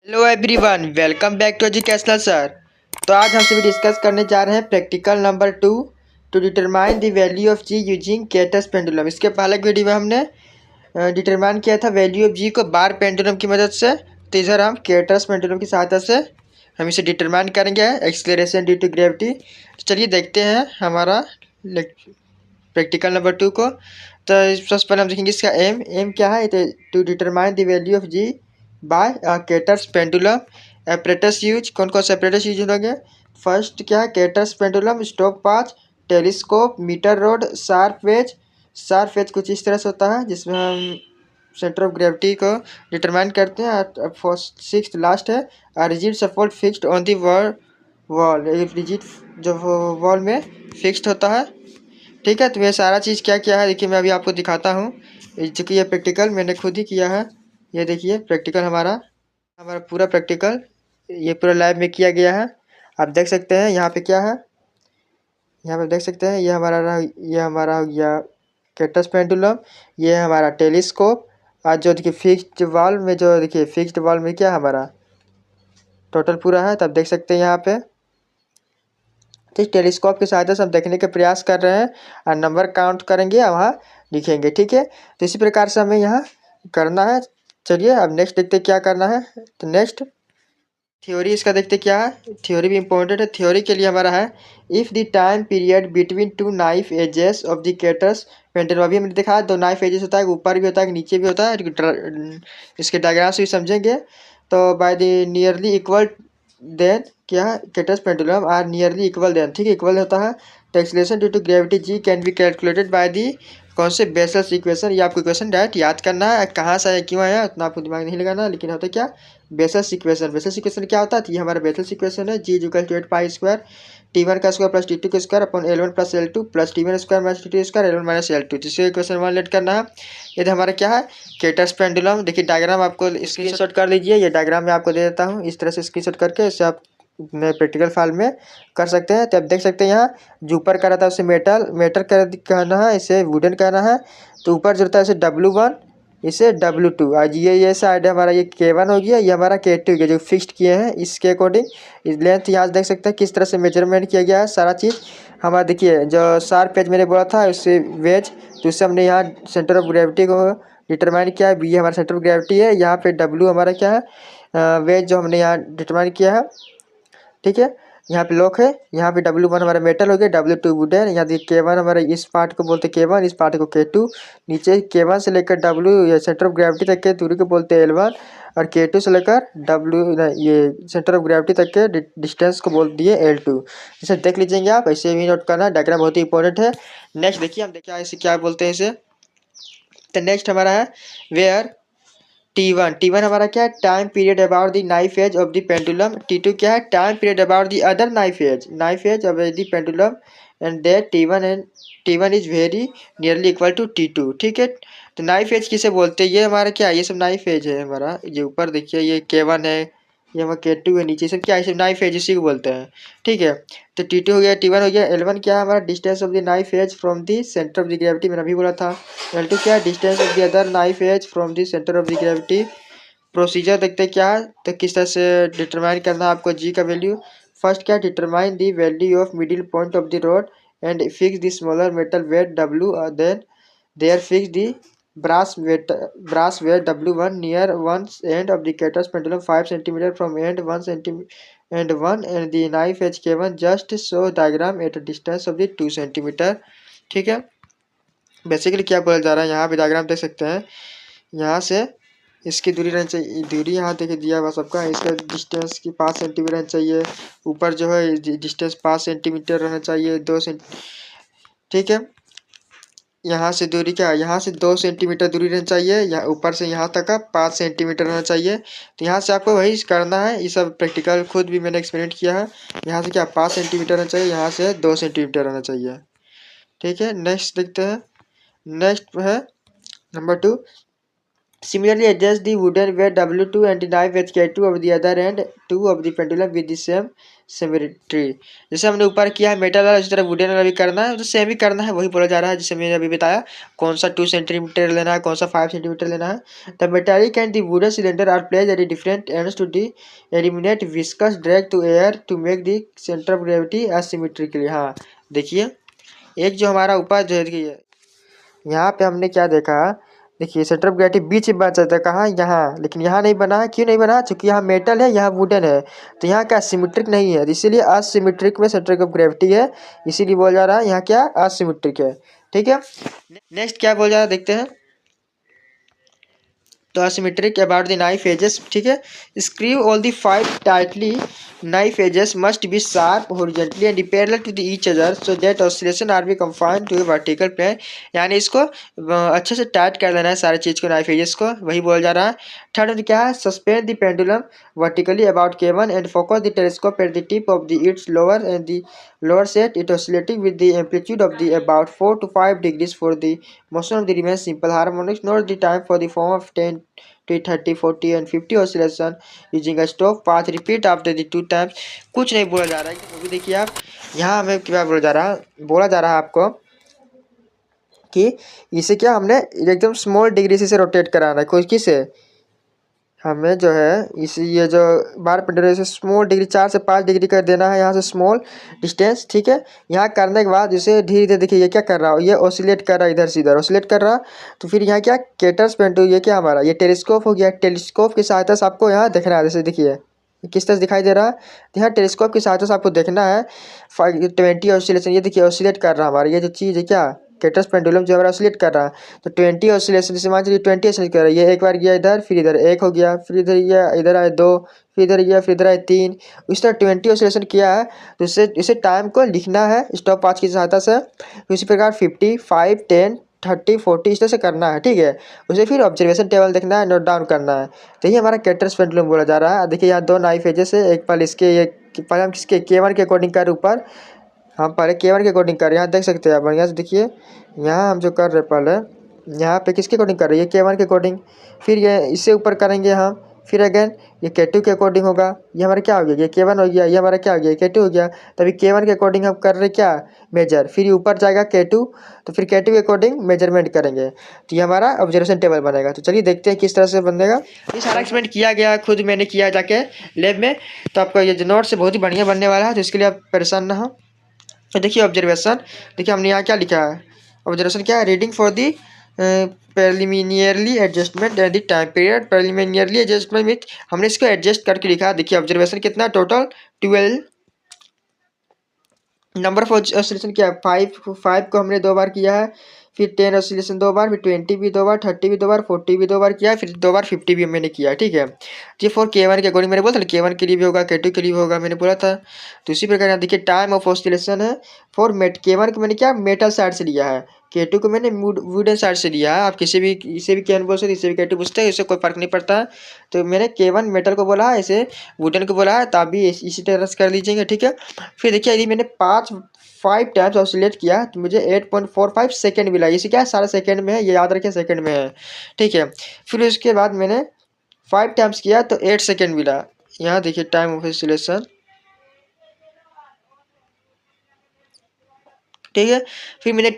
Hello everyone, welcome back to educational sir. तो आज हम सभी डिस्कस करने जा रहे हैं practical number 2 to determine the value of G using Kater's pendulum. इसके पहले वीडियो में हमने डिटरमाइन किया था वैल्यू ऑफ जी को बार पेंडुलम की मदद से। तो इधर हम केटर्स पेंडुलम की सहायता से हम इसे डिटरमाइन करेंगे एक्सीलरेशन ड्यू टू ग्रेविटी। तो चलिए देखते हैं हमारा प्रैक्टिकल नंबर 2 को। तो सबसे पहले हम देखेंगे इसका एम क्या है। To determine the value of G by Kater's pendulum apparatus use. कौन कौन से एपरेटस यूज होंगे? फर्स्ट क्या है? Kater's pendulum, stopwatch, telescope, metre rod, sharp wedge. Sharp wedge कुछ इस तरह से होता है जिसमें हम सेंटर ऑफ ग्रेविटी को डिटरमाइन करते हैं। फर्स्ट सिक्स लास्ट है rigid support fixed on the wall. Rigid जो वॉल में फिक्स्ड होता है। ठीक है, तो ये सारा चीज़ क्या क्या है देखिए, मैं अभी आपको दिखाता हूँ। चूँकि ये प्रैक्टिकल मैंने खुद ही किया है। ये देखिए प्रैक्टिकल हमारा हमारा पूरा प्रैक्टिकल ये पूरा लैब में किया गया है। आप देख सकते हैं यहाँ पे क्या है। यहाँ पे देख सकते हैं ये हमारा हो गया केटस पेंडुलम। ये है हमारा टेलीस्कोप। आज जो देखिए फिक्स्ड वॉल में जो देखिए फिक्स्ड वॉल में क्या हमारा टोटल पूरा है, तब देख सकते हैं यहाँ पे। तो इस टेलीस्कोप की सहायता से हम देखने का प्रयास कर रहे हैं और नंबर काउंट करेंगे और वहाँ लिखेंगे। ठीक है, तो इसी प्रकार से हमें यहाँ करना है। चलिए अब नेक्स्ट देखते क्या करना है। तो नेक्स्ट थ्योरी इसका देखते क्या है। थ्योरी भी इम्पोर्टेंट है। थ्योरी के लिए हमारा है if the time period between two knife edges of the Kater's pendulum. अभी हमने देखा दो नाइफ एजेस होता है, ऊपर भी होता है नीचे भी होता है। इसके डायग्राम से भी समझेंगे। तो by the nearly equal then क्या है? Kater's pendulum are nearly equal then. ठीक है, इक्वल होता है। तो acceleration due to gravity g can be calculated by the कौन से बेसल्स इक्वेशन। ये आपको इक्वेशन डायरेक्ट याद करना है, कहाँ से है क्यों है उतना आपको दिमाग नहीं लगाना। लेकिन होता क्या? Vessels equation. बेसल्स इक्वेशन क्या होता है? तो ये हमारा बेसल्स इक्वेशन है। G equal to 8 pi square T1 का स्क्वायर प्लस T2 का square upon L1 plus L2 plus T1 square minus T2 square L1 minus L2। जिससे इक्वेशन 1 लेट करना है। ये तो हमारा क्या है? Kater's pendulum. देखिए डायग्राम आपको स्क्रीनशॉट कर लीजिए। ये डायग्राम मैं आपको दे देता हूँ, इस तरह से स्क्रीनशॉट करके इसे आप अपने प्रैक्टिकल फाइल में कर सकते हैं। तो आप देख सकते हैं यहाँ जो ऊपर कर रहा था उसे मेटल कहना है, इसे वुडन कहना है। तो ऊपर जो रहता है इसे W1, इसे W2। आज ये साइड हमारा ये K1 हो गया, ये हमारा K2 हो गया जो फिक्स्ड किए हैं इसके अकॉर्डिंग। लेंथ यहाँ देख सकते हैं किस तरह से मेजरमेंट किया गया है सारा चीज़ हमारा। देखिए जो शार्प पेज मैंने बोला था उससे वेज, तो उससे हमने यहाँ सेंटर ऑफ ग्रेविटी को डिटरमाइन किया है। बी हमारा सेंटर ऑफ ग्रेविटी है। यहाँ पे W हमारा क्या है? वेज जो हमने यहाँ डिटरमाइन किया है। ठीक है, यहाँ पे लॉक है। यहाँ पे W1 हमारा मेटल हो गया, W2 वुडन। यहाँ देखिए K1 हमारा इस पार्ट को बोलते K1, इस पार्ट को K2। नीचे K1 से लेकर W ये सेंटर ऑफ ग्रेविटी तक के दूरी को बोलते हैं L1। और K2 से लेकर ये सेंटर ऑफ ग्रेविटी तक के डिस्टेंस को बोल दिए L2। इसे देख लीजिएंगे आप, ऐसे भी नोट करना। डायग्राम बहुत ही इंपॉर्टेंट है। नेक्स्ट देखिए हम देखिए इसे क्या बोलते हैं इसे। तो नेक्स्ट हमारा है वेयर T1 हमारा क्या है? Time period about the knife edge of the pendulum. T2 क्या है? Time period about the other knife edge of the pendulum and that T1 is very nearly equal to T2। ठीक है, तो knife edge किसे बोलते हैं? ये हमारा क्या है? ये सब नाइफ एज है हमारा। ये ऊपर देखिए ये K1 है, ये हमारा K2 है, नीचे सब क्या है? सब नाइफ एज इसी को बोलते हैं। ठीक है, तो T2 हो गया, T1 हो गया। L1 क्या है हमारा? Distance of the knife as from the centre of the gravity, मैंने अभी बोला था। L2 क्या है? Distance of the other knife as from the centre of the gravity. Procedure देखते हैं क्या है, तो किस तरह से डिटरमाइन करना है आपको जी का वैल्यू। फर्स्ट क्या? Determine the value of middle point of the rod and fix the smaller metal weight W। Then there fix the brass weight W1 near one end of the Cater's pendulum 5 centimeter from end 1 centimeter and the knife edge K1 just show diagram at a distance of the 2 centimeter। ठीक है, basically क्या बोला जा रहा है यहाँ पे diagram देख सकते हैं। यहाँ से इसकी दूरी रहनी चाहिए, दूरी यहाँ देखिए दिया हुआ सबका। इसका डिस्टेंस की 5 सेंटीमीटर रहना चाहिए। ऊपर जो है डिस्टेंस 5 सेंटीमीटर रहना चाहिए, 2 सेंटी। ठीक है, यहाँ से दूरी क्या है? यहाँ से 2 सेंटीमीटर दूरी रहना चाहिए। यहाँ ऊपर से यहाँ तक का 5 सेंटीमीटर रहना चाहिए। तो यहाँ से आपको वही करना है। ये सब प्रैक्टिकल खुद भी मैंने एक्सपेरिमेंट किया है। यहाँ से क्या 5 सेंटीमीटर रहना चाहिए, यहाँ से 2 सेंटीमीटर रहना चाहिए। ठीक है, नेक्स्ट देखते हैं। नेक्स्ट है number 2। Similarly, adjust the wooden weight W2 and the knife weight K2 of the other end 2 of the pendulum with the same symmetry. जैसे हमने ऊपर किया है मेटल वाला, उसी तरह वुडन वाला भी करना है, तो सेम ही करना है, वही बोला जा रहा है जिसे मैंने अभी बताया कौन सा 2 सेंटीमीटर लेना है, कौन सा 5 सेंटीमीटर लेना है. The metallic and the wooden cylinder are placed at different ends to the eliminate viscous drag to air to make the centre of gravity asymmetrically. हाँ देखिए, एक जो हमारा ऊपर जो है यहाँ पे हमने क्या देखा, देखिए सेंटर ऑफ ग्रेविटी बीच में बन सकता है, कहाँ यहाँ, लेकिन यहाँ नहीं बना है. क्यों नहीं बना? क्योंकि यहाँ मेटल है, यहाँ वुडन है, तो यहाँ क्या सिमेट्रिक नहीं है, इसीलिए असिमेट्रिक में सेंटर ऑफ ग्रेविटी है, इसीलिए बोल जा रहा है यहाँ क्या असिमेट्रिक है. ठीक है, नेक्स्ट क्या बोल जा रहा है देखते हैं. तो asymmetric about the knife edges. ठीक है, screw all the 5 tightly. Knife edges must be sharp horizontally and parallel to the each other so that oscillation are be confined to a vertical plane. यानी इसको अच्छे से tight कर देना है सारे चीज़ को, नाइफ एजेस को, वही बोल जा रहा है. थर्ड में क्या है, suspend the pendulum vertically about K1 and focus the telescope at the tip of the its lower and the lower set it oscillating with the amplitude of the about 4 to 5 degrees for the motion of the remains simple harmonics. Note the time for the form of 10 to 30 40 and 50 oscillation using a stop path. Repeat after the 2 times. कुछ नहीं बोला जा रहा है, वो भी देखिए आप. यहाँ हमें क्या बोला जा रहा है, बोला जा रहा है आपको कि इसे क्या हमने एकदम स्मॉल डिग्री से रोटेट कराना है. कोई किसे हमें जो है इस ये जो बार पेंडुलम से स्मॉल डिग्री 4 से 5 डिग्री कर देना है, यहाँ से स्मॉल डिस्टेंस. ठीक है, यहाँ करने के बाद इसे धीरे धीरे देखिए ये क्या कर रहा है, ये ऑसिलेट कर रहा है, इधर से इधर ऑसिलेट कर रहा है. तो फिर यहाँ क्या केटर्स पेंडुलम, ये क्या हमारा ये टेलीस्कोप हो गया. टेलीस्कोप की सहायता से आपको यहाँ देखना है, जैसे देखिए किस तरह से दिखाई दे रहा है. यहाँ टेलीस्कोप की सहायता से आपको देखना है 20 ऑसिलेशन. ये देखिए ऑसिलेट कर रहा है हमारा ये जो चीज़ है क्या, केटर्स पेंडुलम जो हमारा ऑसिलेट कर रहा है. तो 20 ऑसिलेशन, जैसे मान चलिए 20 ऑसिलेट कर रहा है, ये एक बार गया इधर, फिर इधर 1 हो गया, फिर इधर गया, इधर आए 2, फिर इधर गया, फिर इधर आए 3. इस तरह 20 ऑसिलेशन किया है. तो इसे टाइम को लिखना है स्टॉप वॉच की सहायता से. इसी प्रकार 50 5 10 30 40 इस तरह से करना है. ठीक है, उसे फिर ऑब्जर्वेशन टेबल देखना है, नोट डाउन करना है. तो ये हमारा केटर्स पेंडुलम बोला जा रहा है. देखिए यहाँ 2 नाइफ एजेस है, एक पल इसके, ये पहले हम किसके K1 के अकॉर्डिंग कर ऊपर, हम पहले K1 के अकॉर्डिंग कर रहे हैं. यहाँ देख सकते हैं आप बढ़िया से देखिए, यहाँ हम जो कर रहे हैं पहले यहाँ पे किसके अकॉर्डिंग कर रहे हैं, ये K1 के अकॉर्डिंग. फिर ये इससे ऊपर करेंगे हम, फिर अगेन ये K2 के अकॉर्डिंग होगा. ये हमारा क्या हो गया, ये K1 हो गया, ये हमारा क्या हो गया K2 हो गया. तभी K1 के अकॉर्डिंग हम कर रहे हैं क्या मेजर, फिर ये ऊपर जाएगा K2, तो फिर K2 के अकॉर्डिंग मेजरमेंट करेंगे. तो ये हमारा ऑब्जर्वेशन टेबल बनेगा. तो चलिए देखते हैं किस तरह से बनेगा. ये सारा एक्सपेरिमेंट किया गया, खुद मैंने किया जाके लैब में. तो आपका ये जो नोट्स बहुत ही बढ़िया बनने वाला है, तो इसके लिए आप परेशान ना हो. तो देखिए ऑब्जर्वेशन, देखिए हमने यहाँ क्या लिखा है, ऑब्जर्वेशन क्या है, reading for the preliminary adjustment and the time period. Preliminary adjustment mean हमने इसको एडजस्ट करके लिखा. देखिए ऑब्जर्वेशन कितना, टोटल 12. नंबर ऑफ ऑसिलेशन क्या है, 5 को हमने 2 बार किया है, फिर 10 ऑसिलेशन 2 बार, फिर 20 भी 2 बार, 30 भी 2 बार, 40 भी 2 बार किया, फिर 2 बार 50 भी मैंने किया. ठीक है, ये फॉर K1 के अकॉर्डिंग मैंने बोला था ना, K1 के लिए भी होगा, K2 के लिए भी होगा, मैंने बोला था. तो इसी प्रकार यहाँ देखिए टाइम ऑफ ऑसिलेशन है फॉर K1 को मैंने क्या मेटल साइड से लिया है, K2 को मैंने वुडन साइड से लिया है. आप किसी भी इसे भी K1 बोल सकते, इसे भी K2 पूछते हैं, इससे कोई फर्क नहीं पड़ता. तो मैंने K1 मेटल को बोला है, इसे वुडन को बोला है, तो आप भी इसी तरह से कर लीजिएगा. ठीक है, फिर देखिए यदि मैंने 5 टाइम्स ऑसिलेट किया तो मुझे 8.45 सेकेंड मिला. इसे क्या सारा सेकेंड में है, ये याद रखें सेकेंड में है. ठीक है, फिर उसके बाद मैंने 5 टाइम्स किया तो 8 सेकेंड मिला. यहाँ देखिए टाइम ऑफ ऑसिलेशन. ठीक है, फिर मैंने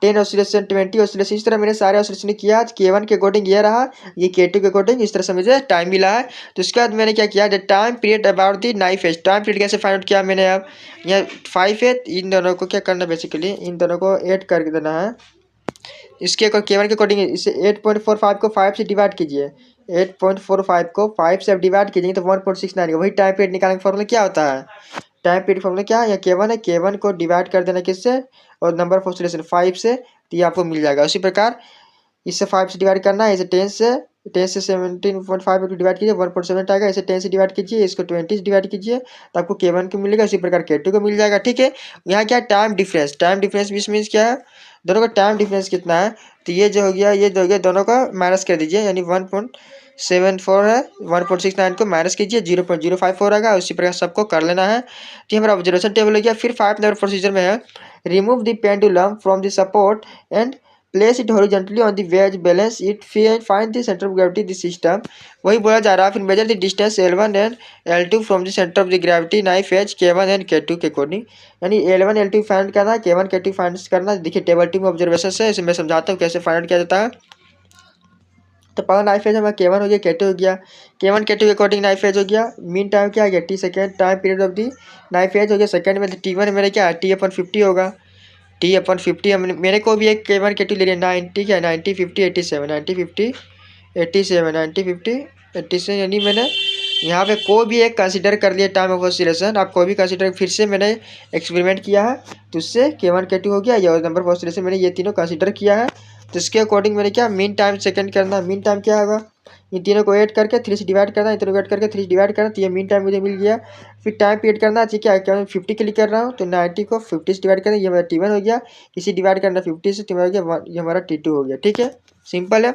10 ऑसिलेशन 20 ऑसिलेशन, इस तरह मैंने सारे ऑसिलेशन किया. K1 के अकॉर्डिंग ये रहा, ये K2 के अकॉर्डिंग, इस तरह से मुझे टाइम मिला है. तो उसके बाद मैंने क्या किया, the time period about the knife as. Time period कैसे फाइंड आउट किया मैंने, अब यहाँ 5 है, इन दोनों को क्या करना, बेसिकली इन दोनों को ऐड कर देना है. इसके K1 के अकॉर्डिंग इसे 8.45 को 5 से डिवाइड कीजिए, 8.45 को 5 से डिवाइड कीजिए तो 1.69. वही टाइम पीरियड निकालने का फॉर्मूला क्या होता है, टाइम पीरियड फॉर्मूला क्या है, या K1 है, K1 को डिवाइड कर देना किससे, और नंबर ऑफ ऑसिलेशन 5 से, तो ये आपको मिल जाएगा. उसी प्रकार इससे 5 से डिवाइड करना है, इसे 10 से 17.5 को डिवाइड कीजिए 1.7 आएगा. इसे 10 से डिवाइड कीजिए, इसको 20 से डिवाइड कीजिए तो आपको K1 को मिलेगा. इसी प्रकार K2 को मिल जाएगा. ठीक है, यहाँ क्या टाइम डिफरेंस, टाइम डिफरेंस बीच मीन्स क्या है, दोनों का टाइम डिफरेंस कितना है. तो ये जो हो गया, ये जो हो गया, दोनों का माइनस कर दीजिए, यानी 1.74 है, 1.69 को माइनस कीजिए, 0.054 आएगा. उसी प्रकार सबको कर लेना है. तो हमारा ऑब्जर्वेशन टेबल हो गया. फिर 5 नंबर प्रोसीजर में है, remove the pendulum from the support and place it horizontally on the ways, balance it, find the centre of gravity the system. वही बोला जा रहा है। फिर measure the distance L1 and L2 from the centre of the gravity knife edge K1 and K2 के according. यानी L1 L2 find करना, K1 K2 find करना। देखिए टेबल 2 में ऑब्जर्वेशन है, इसे मैं समझाता हूँ कैसे फाइंड किया जाता है। तो पहला नाइफ एज हमारा K1 हो गया, K2 हो गया, K1 K2 के अकॉर्डिंग नाइफ एज हो गया। मीन टाइम क्या आ गया T, second time period of the knife edge हो गया। सेकेंड में T1 मेरे क्या T/50 होगा, T/50। मेरे को भी एक K1 K2 ले लिया 90 क्या 90 50 87 90 50 87 90 50 87, यानी मैंने यहाँ पे कोई भी एक कंसीडर कर लिया टाइम ऑफ ऑसिलेशन। आप कोई भी कंसीडर, फिर से मैंने एक्सपेरिमेंट किया है तो उससे K1 K2 हो गया, या नंबर ऑफ ऑसिलेशन मैंने ये तीनों कंसीडर किया है। तो इसके अकॉर्डिंग मैंने क्या मीन टाइम सेकंड करना। मीन टाइम क्या होगा, इन तीनों को ऐड करके 3 से डिवाइड करना, इन तीनों को ऐड करके 3 से डिवाइड करना, तो ये मीन टाइम मुझे मिल गया। फिर टाइम पीरियड करना, ठीक है क्या 50 के लिए कर रहा हूँ तो 90 को 50 से डिवाइड करना, ये मेरा T1 हो गया। इसी डिवाइड करना 50 से, हो गया ये हमारा T2 हो गया। ठीक है, सिंपल है।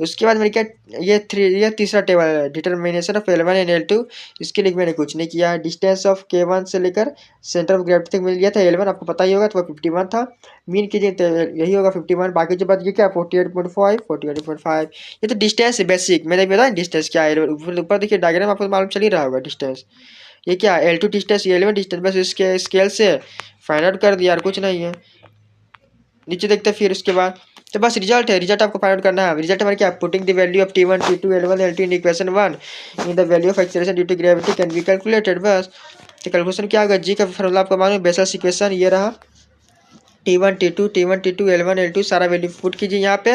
उसके बाद मैंने क्या ये तीसरा टेबल है, determination of L1 and L2। इसके लिए मैंने कुछ नहीं किया है। डिस्टेंस ऑफ K1 से लेकर सेंटर ऑफ ग्रेविटी तक मिल गया था। L1 आपको पता ही होगा तो वो 51 था। मीन कीजिए तो यही होगा 51। बाकी जो बात ये क्या 48.5 48.5, ये तो डिस्टेंस है बेसिक। मैंने बताया डिस्टेंस क्या है, ऊपर देखिए डायग्राम आपको मालूम चल ही रहा होगा डिस्टेंस। ये क्या L2 डिस्टेंस, ये L1 डिस्टेंस, बस इसके स्केल से फाइंड आउट कर दिया और कुछ नहीं है। नीचे देखते फिर उसके बाद तो बस रिजल्ट है, रिजल्ट आपको फाइंड आउट करना है। रिजल्ट हमारे क्या putting the value of T1 T2 L1 L2 in equation 1 in the value of acceleration due to gravity can be calculated. बस तो कैलकुलेशन क्या होगा, जी का फॉर्मूला आपको मालूम है, बेसल इक्वेशन ये रहा। T1 T2 L1 L2 सारा वैल्यू पुट कीजिए यहाँ पे।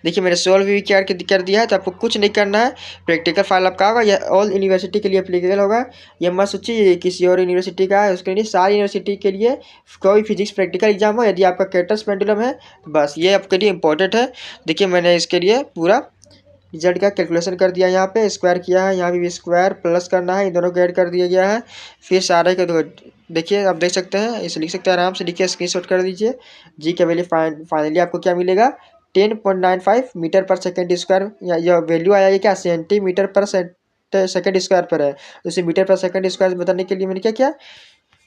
देखिए मैंने सोल्व भी कर दिया है, तो आपको कुछ नहीं करना है। प्रैक्टिकल फाइल आपका होगा, यह ऑल यूनिवर्सिटी के लिए एप्लीकेबल होगा। ये मत सोचिए किसी और यूनिवर्सिटी का है, उसके लिए सारी यूनिवर्सिटी के लिए कोई फिजिक्स प्रैक्टिकल एग्जाम हो, यदि आपका कैटर्स पेंडुलम है तो बस ये आपके लिए इंपॉर्टेंट है। देखिए मैंने इसके लिए पूरा रिजल्ट का कैलकुलेशन कर दिया, यहाँ पे स्क्वायर किया है, यहाँ भी स्क्वायर प्लस करना है, इन दोनों को ऐड कर दिया गया है। फिर सारे को देखिए आप देख सकते हैं, इसे लिख सकते हैं आराम से, लिखिए स्क्रीनशॉट कर दीजिए। जी का वैल्यू फाइनली आपको क्या मिलेगा 10.95 मीटर पर सेकेंड स्क्वायर। या वैल्यू आया है क्या सेंटीमीटर पर सेकेंड स्क्वायर पर है, तो इसे मीटर पर सेकेंड स्क्वायर बताने के लिए मैंने क्या किया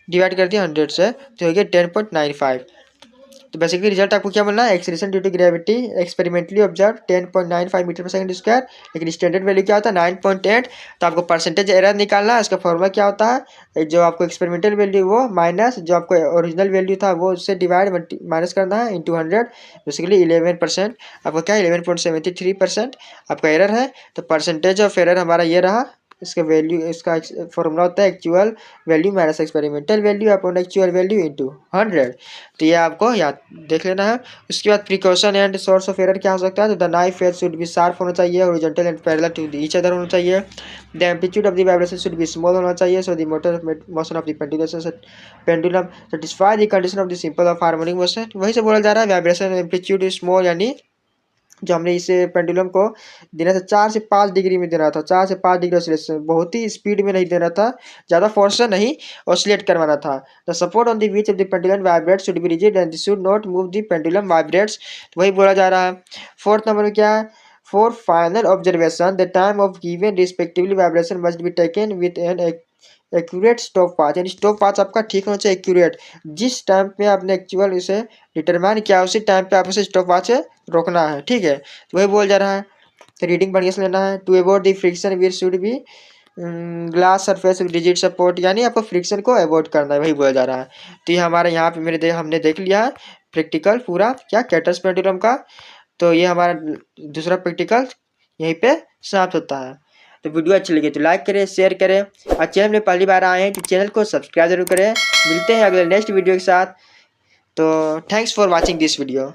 डिवाइड कर दिया 100 से, तो हो गया 10.95। तो बेसिकली रिजल्ट आपको क्या मिलना है, acceleration due to gravity experimentally observe 10.95 metre per second square. लेकिन स्टैंडर्ड वैल्यू क्या होता है 9.8। तो आपको परसेंटेज एरर निकालना है। इसका फॉर्मूला क्या होता है, जो आपको एक्सपेरिमेंटल वैल्यू वो माइनस जो आपको ओरिजिनल वैल्यू था वो उससे डिवाइड माइनस करना है इंटू 100। बेसिकली 11%। आपको क्या 11.73% आपका एरर है। तो परसेंटेज ऑफ एरर हमारा ये रहा। इसका वैल्यू, इसका फॉर्मूला होता है actual value minus experimental value upon actual value into 100। तो ये आपको याद देख लेना है। उसके बाद precaution and source of error क्या हो सकता है, तो the knife edge should be sharp होना चाहिए, horizontal and parallel to each other होना चाहिए। The amplitude of the vibration should be small होना चाहिए, so the motion of the pendulum satisfy the condition of the simple of harmonic motion. वही से बोला जा रहा है वाइब्रेशन एम्पलीट्यूड स्मॉल, यानी जो हमने इसे पेंडुलम को देना था 4 से 5 डिग्री में देना था, 4 से 5 डिग्री ऑसिलेशन, बहुत ही स्पीड में नहीं देना था, ज़्यादा फोर्स से नहीं ऑसिलेट करवाना था। The support on the which of the pendulum vibrates should be rigid and should not move the pendulum vibrates. वही बोला जा रहा है। फोर्थ नंबर में क्या है, for final observation the time of given respectively vibration must be taken with an accurate stop path, यानी stop path आपका ठीक होना चाहिए एक्यूरेट। जिस टाइम पे आपने एक्चुअल इसे डिटरमाइन किया उसी टाइम पे आप उसे स्टॉप पाथ से रोकना है। ठीक है, तो वही बोल जा रहा है। तो रीडिंग बढ़िया से लेना है। To avoid the friction wheel should be glass surface rigid support, यानी आपको फ्रिक्शन को अवॉइड करना है, वही बोला जा रहा है। तो ये हमारे यहाँ पे हमने देख लिया है प्रैक्टिकल पूरा क्या कैटर्स पेंडुलम का। तो ये हमारा दूसरा प्रैक्टिकल यहीं पे समाप्त होता है। तो वीडियो अच्छी लगी तो लाइक करें, शेयर करें, और चैनल में पहली बार आए हैं तो चैनल को सब्सक्राइब जरूर करें। मिलते हैं अगले नेक्स्ट वीडियो के साथ। तो thanks for watching this video.